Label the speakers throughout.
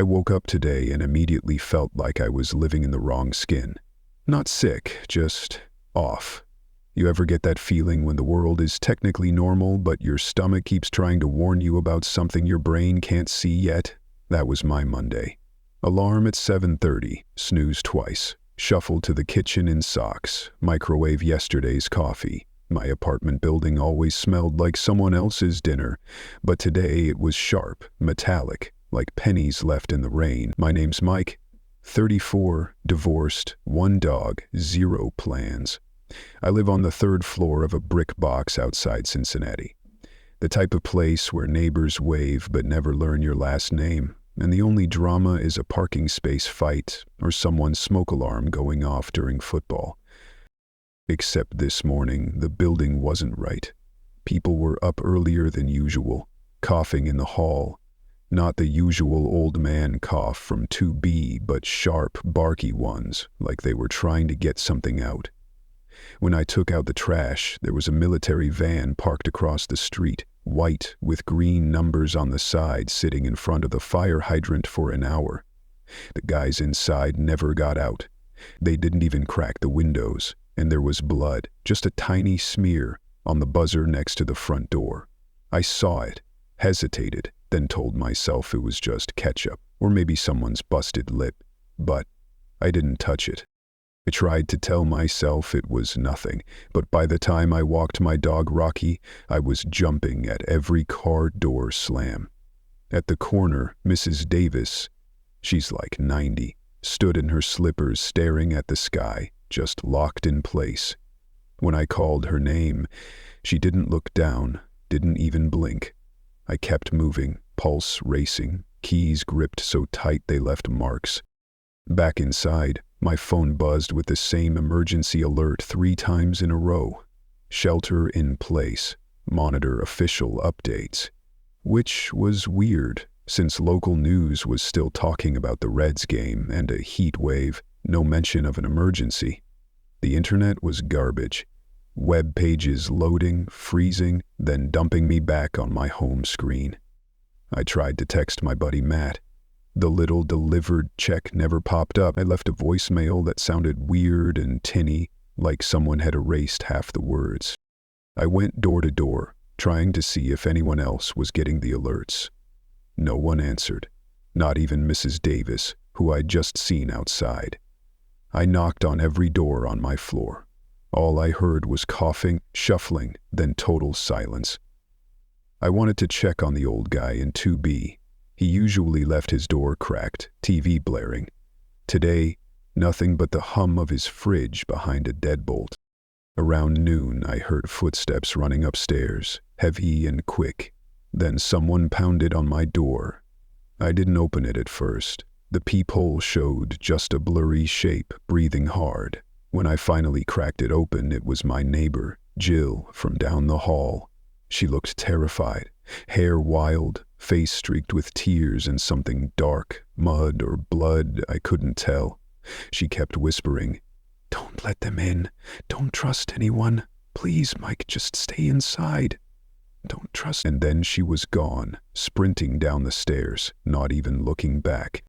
Speaker 1: I woke up today and immediately felt like I was living in the wrong skin. Not sick, just off. You ever get that feeling when the world is technically normal, but your stomach keeps trying to warn you about something your brain can't see yet? That was my Monday. Alarm at 7:30, snooze twice, shuffle to the kitchen in socks, microwave yesterday's coffee. My apartment building always smelled like someone else's dinner, but today it was sharp, metallic, like pennies left in the rain. My name's Mike, 34, divorced, 1 dog, 0 plans. I live on the 3rd floor of a brick box outside Cincinnati. The type of place where neighbors wave but never learn your last name, and the only drama is a parking space fight or someone's smoke alarm going off during football. Except this morning, the building wasn't right. People were up earlier than usual, coughing in the hall. Not the usual old man cough from 2B, but sharp, barky ones, like they were trying to get something out. When I took out the trash, there was a military van parked across the street, white with green numbers on the side, sitting in front of the fire hydrant for an hour. The guys inside never got out. They didn't even crack the windows, and there was blood, just a tiny smear, on the buzzer next to the front door. I saw it, hesitated, then told myself it was just ketchup, or maybe someone's busted lip, but I didn't touch it. I tried to tell myself it was nothing, but by the time I walked my dog Rocky, I was jumping at every car door slam. At the corner, Mrs. Davis, she's like 90, stood in her slippers staring at the sky, just locked in place. When I called her name, she didn't look down, didn't even blink. I kept moving, pulse racing, keys gripped so tight they left marks. Back inside, my phone buzzed with the same emergency alert 3 times in a row. Shelter in place, monitor official updates. Which was weird, since local news was still talking about the Reds game and a heat wave, no mention of an emergency. The internet was garbage. Web pages loading, freezing, then dumping me back on my home screen. I tried to text my buddy Matt. The little delivered check never popped up. I left a voicemail that sounded weird and tinny, like someone had erased half the words. I went door to door, trying to see if anyone else was getting the alerts. No one answered, not even Mrs. Davis, who I'd just seen outside. I knocked on every door on my floor. All I heard was coughing, shuffling, then total silence. I wanted to check on the old guy in 2B. He usually left his door cracked, TV blaring. Today, nothing but the hum of his fridge behind a deadbolt. Around noon, I heard footsteps running upstairs, heavy and quick. Then someone pounded on my door. I didn't open it at first. The peephole showed just a blurry shape, breathing hard. When I finally cracked it open, it was my neighbor, Jill, from down the hall. She looked terrified, hair wild, face streaked with tears and something dark, mud or blood, I couldn't tell. She kept whispering, "Don't let them in. Don't trust anyone. Please, Mike, just stay inside. Don't trust." And then she was gone, sprinting down the stairs, not even looking back.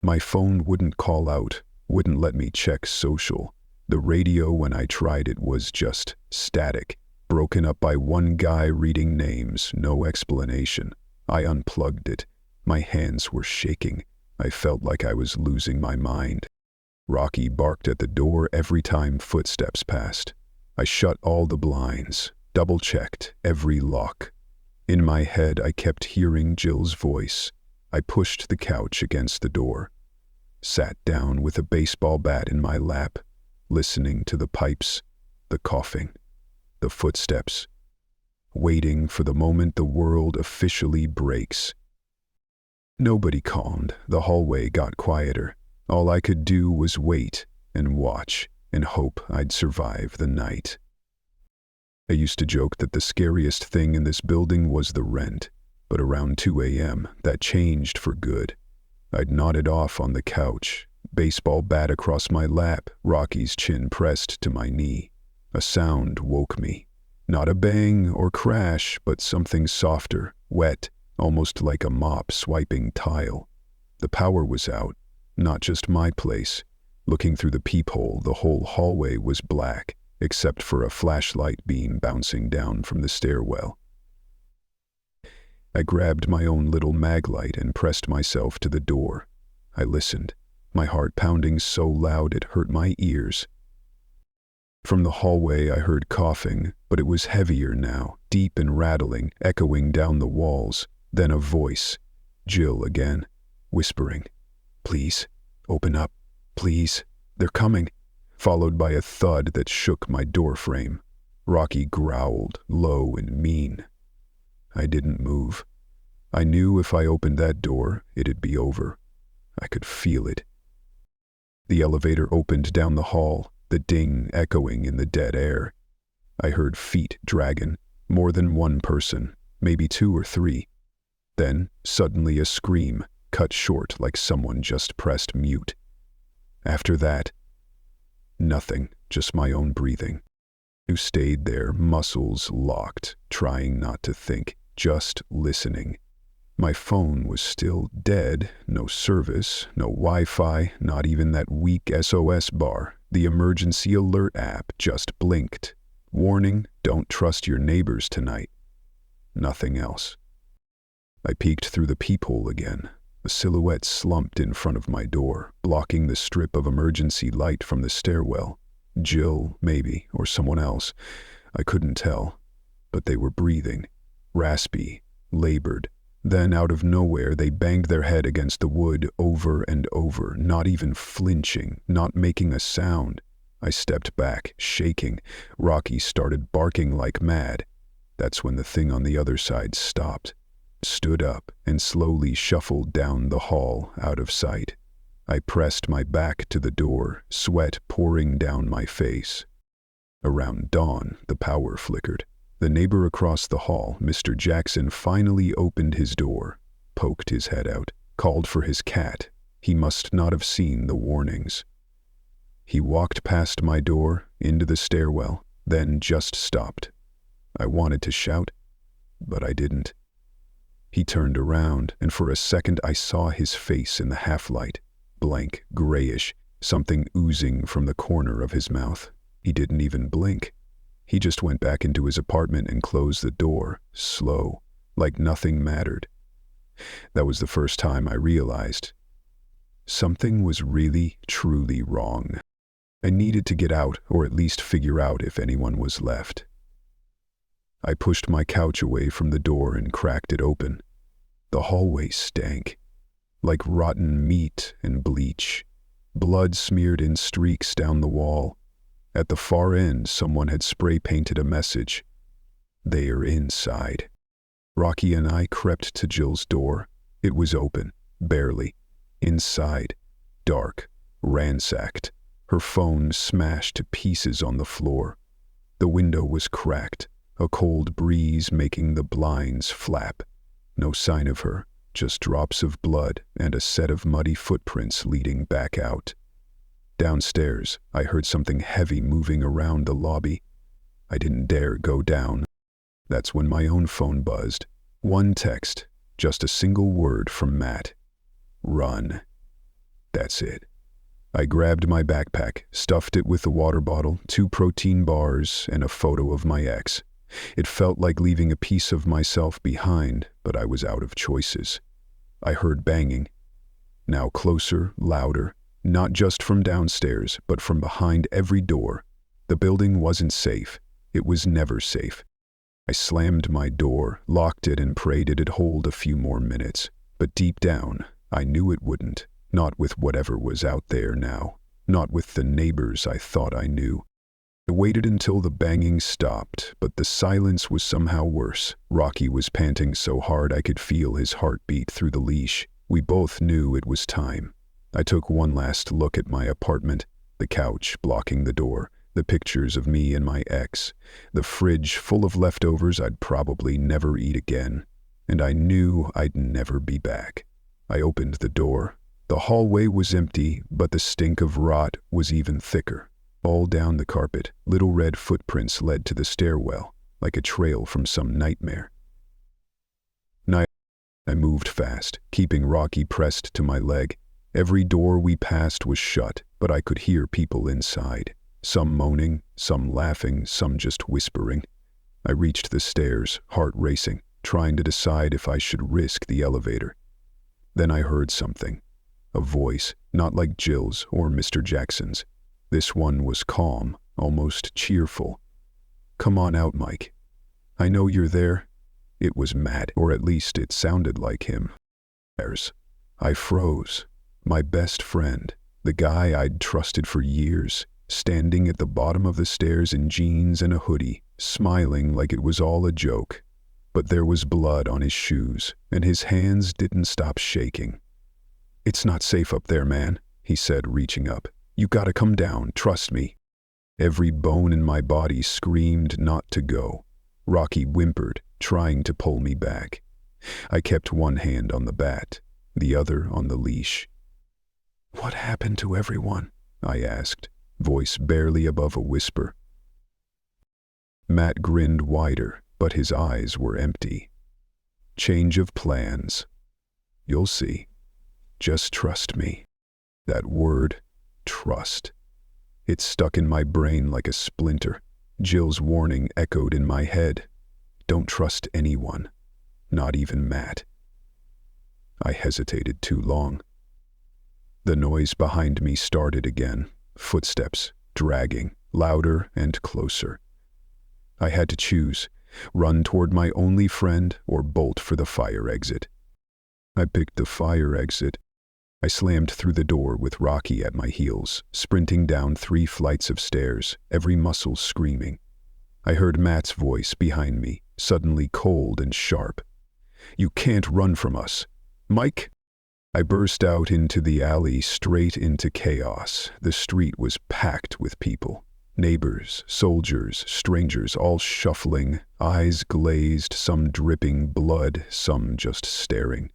Speaker 1: My phone wouldn't call out, wouldn't let me check social. The radio, when I tried it, was just static, broken up by one guy reading names, no explanation. I unplugged it. My hands were shaking. I felt like I was losing my mind. Rocky barked at the door every time footsteps passed. I shut all the blinds, double-checked every lock. In my head, I kept hearing Jill's voice. I pushed the couch against the door, sat down with a baseball bat in my lap, listening to the pipes, the coughing, the footsteps, waiting for the moment the world officially breaks. Nobody calmed. The hallway got quieter. All I could do was wait and watch and hope I'd survive the night. I used to joke that the scariest thing in this building was the rent, but around 2 a.m., that changed for good. I'd nodded off on the couch, baseball bat across my lap, Rocky's chin pressed to my knee. A sound woke me. Not a bang or crash, but something softer, wet, almost like a mop swiping tile. The power was out, not just my place. Looking through the peephole, the whole hallway was black, except for a flashlight beam bouncing down from the stairwell. I grabbed my own little mag light and pressed myself to the door. I listened, my heart pounding so loud it hurt my ears. From the hallway I heard coughing, but it was heavier now, deep and rattling, echoing down the walls. Then a voice, Jill again, whispering, "Please, open up, please, they're coming," followed by a thud that shook my doorframe. Rocky growled, low and mean. I didn't move. I knew if I opened that door, it'd be over. I could feel it. The elevator opened down the hall, the ding echoing in the dead air. I heard feet dragging, more than one person, maybe 2 or 3. Then, suddenly a scream, cut short like someone just pressed mute. After that, nothing, just my own breathing. I stayed there, muscles locked, trying not to think, just listening. My phone was still dead, no service, no Wi-Fi, not even that weak SOS bar. The emergency alert app just blinked. Warning, don't trust your neighbors tonight. Nothing else. I peeked through the peephole again. A silhouette slumped in front of my door, blocking the strip of emergency light from the stairwell. Jill, maybe, or someone else. I couldn't tell. But they were breathing. Raspy, labored. Then, out of nowhere, they banged their head against the wood over and over, not even flinching, not making a sound. I stepped back, shaking. Rocky started barking like mad. That's when the thing on the other side stopped, stood up, and slowly shuffled down the hall, out of sight. I pressed my back to the door, sweat pouring down my face. Around dawn, the power flickered. The neighbor across the hall, Mr. Jackson, finally opened his door, poked his head out, called for his cat. He must not have seen the warnings. He walked past my door, into the stairwell, then just stopped. I wanted to shout, but I didn't. He turned around, and for a second I saw his face in the half-light, blank, grayish, something oozing from the corner of his mouth. He didn't even blink. He just went back into his apartment and closed the door, slow, like nothing mattered. That was the first time I realized something was really, truly wrong. I needed to get out, or at least figure out if anyone was left. I pushed my couch away from the door and cracked it open. The hallway stank, like rotten meat and bleach. Blood smeared in streaks down the wall. At the far end, someone had spray-painted a message. "They are inside." Rocky and I crept to Jill's door. It was open, barely. Inside, dark, ransacked. Her phone smashed to pieces on the floor. The window was cracked, a cold breeze making the blinds flap. No sign of her, just drops of blood and a set of muddy footprints leading back out. Downstairs, I heard something heavy moving around the lobby. I didn't dare go down. That's when my own phone buzzed. One text, just a single word from Matt. "Run." That's it. I grabbed my backpack, stuffed it with a water bottle, 2 protein bars, and a photo of my ex. It felt like leaving a piece of myself behind, but I was out of choices. I heard banging. Now closer, louder. Not just from downstairs, but from behind every door. The building wasn't safe. It was never safe. I slammed my door, locked it, and prayed it'd hold a few more minutes. But deep down, I knew it wouldn't. Not with whatever was out there now. Not with the neighbors I thought I knew. I waited until the banging stopped, but the silence was somehow worse. Rocky was panting so hard I could feel his heart beat through the leash. We both knew it was time. I took one last look at my apartment, the couch blocking the door, the pictures of me and my ex, the fridge full of leftovers I'd probably never eat again, and I knew I'd never be back. I opened the door. The hallway was empty, but the stink of rot was even thicker. All down the carpet, little red footprints led to the stairwell, like a trail from some nightmare. I moved fast, keeping Rocky pressed to my leg. Every door we passed was shut, but I could hear people inside. Some moaning, some laughing, some just whispering. I reached the stairs, heart racing, trying to decide if I should risk the elevator. Then I heard something. A voice, not like Jill's or Mr. Jackson's. This one was calm, almost cheerful. "Come on out, Mike. I know you're there." It was Matt, or at least it sounded like him. I froze. My best friend, the guy I'd trusted for years, standing at the bottom of the stairs in jeans and a hoodie, smiling like it was all a joke. But there was blood on his shoes, and his hands didn't stop shaking. "It's not safe up there, man," he said, reaching up. "You gotta come down, trust me." Every bone in my body screamed not to go. Rocky whimpered, trying to pull me back. I kept one hand on the bat, the other on the leash. "What happened to everyone?" I asked, voice barely above a whisper. Matt grinned wider, but his eyes were empty. "Change of plans. You'll see. Just trust me." That word, trust. It stuck in my brain like a splinter. Jill's warning echoed in my head. Don't trust anyone, not even Matt. I hesitated too long. The noise behind me started again, footsteps, dragging, louder and closer. I had to choose, run toward my only friend or bolt for the fire exit. I picked the fire exit. I slammed through the door with Rocky at my heels, sprinting down 3 flights of stairs, every muscle screaming. I heard Matt's voice behind me, suddenly cold and sharp. "You can't run from us. Mike!" I burst out into the alley, straight into chaos. The street was packed with people. Neighbors, soldiers, strangers, all shuffling, eyes glazed, some dripping blood, some just staring.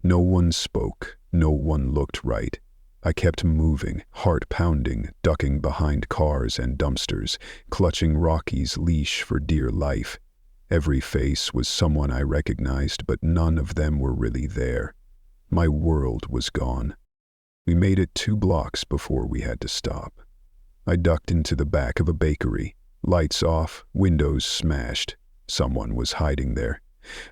Speaker 1: No one spoke, no one looked right. I kept moving, heart pounding, ducking behind cars and dumpsters, clutching Rocky's leash for dear life. Every face was someone I recognized, but none of them were really there. My world was gone. We made it 2 blocks before we had to stop. I ducked into the back of a bakery. Lights off, windows smashed. Someone was hiding there.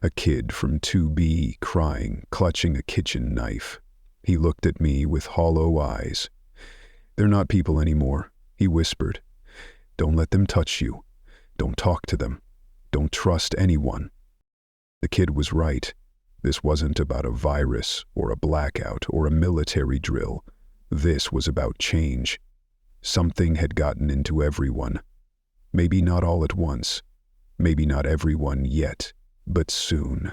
Speaker 1: A kid from 2B, crying, clutching a kitchen knife. He looked at me with hollow eyes. "They're not people anymore," he whispered. "Don't let them touch you. Don't talk to them. Don't trust anyone." The kid was right. This wasn't about a virus or a blackout or a military drill. This was about change. Something had gotten into everyone. Maybe not all at once. Maybe not everyone yet, but soon.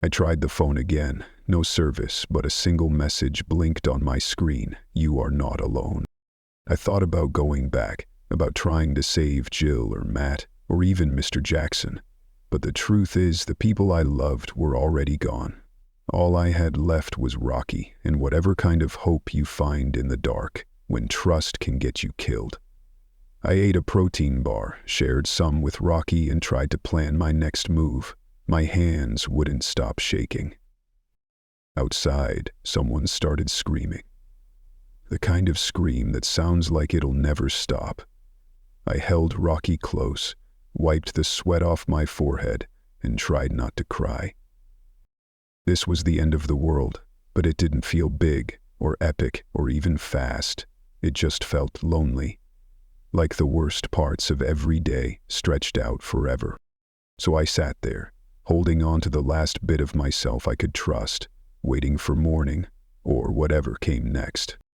Speaker 1: I tried the phone again. No service, but a single message blinked on my screen. "You are not alone." I thought about going back, about trying to save Jill or Matt, or even Mr. Jackson. But the truth is, the people I loved were already gone. All I had left was Rocky, and whatever kind of hope you find in the dark, when trust can get you killed. I ate a protein bar, shared some with Rocky, and tried to plan my next move. My hands wouldn't stop shaking. Outside, someone started screaming. The kind of scream that sounds like it'll never stop. I held Rocky close, wiped the sweat off my forehead, and tried not to cry. This was the end of the world, but it didn't feel big, or epic, or even fast. It just felt lonely, like the worst parts of every day stretched out forever. So I sat there, holding on to the last bit of myself I could trust, waiting for morning, or whatever came next.